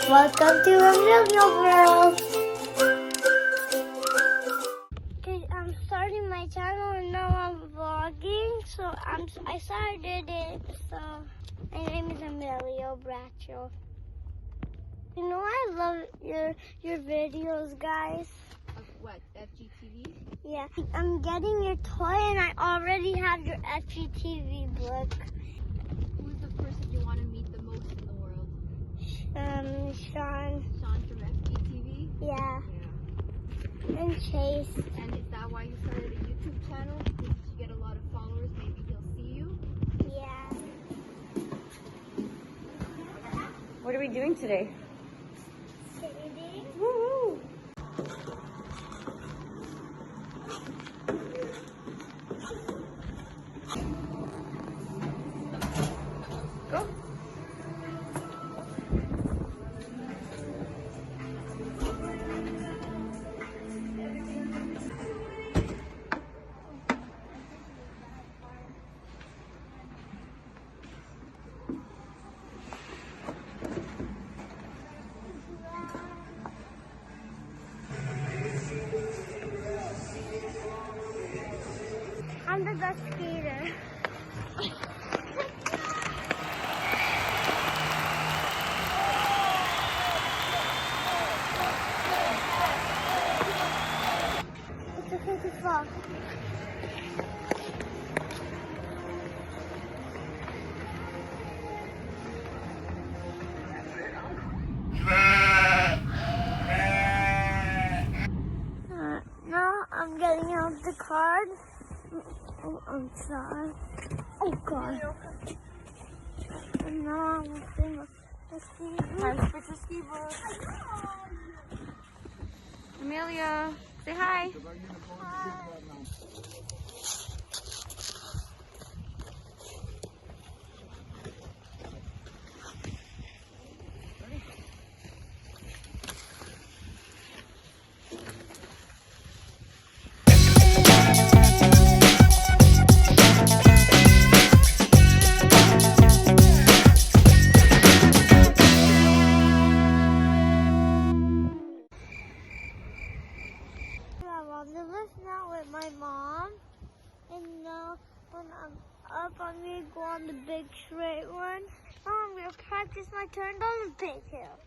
Welcome to Emilio World. Okay, I'm starting my channel and now I'm vlogging. So I started it. So my name is Emilio Bracho. You know I love your videos, guys. Of what? FGTeeV? Yeah, I'm getting your toy and I already have your FGTeeV book. Who's the person you want to meet the most in the world? Sean. Sean from FGTeeV? Yeah. Yeah. And Chase. And is that why you started a YouTube channel? Because you get a lot of followers, maybe he'll see you? Yeah. What are we doing today? Skating. Woo! Go! I'm the best skater. It's okay to fall. Now I'm getting out the card. Oh, I'm sorry. Oh God. And now I'm looking at the ski boot. Time to put your ski boots. Amelia, say hi. I'm on the lift now with my mom. And now when I'm up, I'm going to go on the big straight one. Now I'm going to practice my turn on the big hill.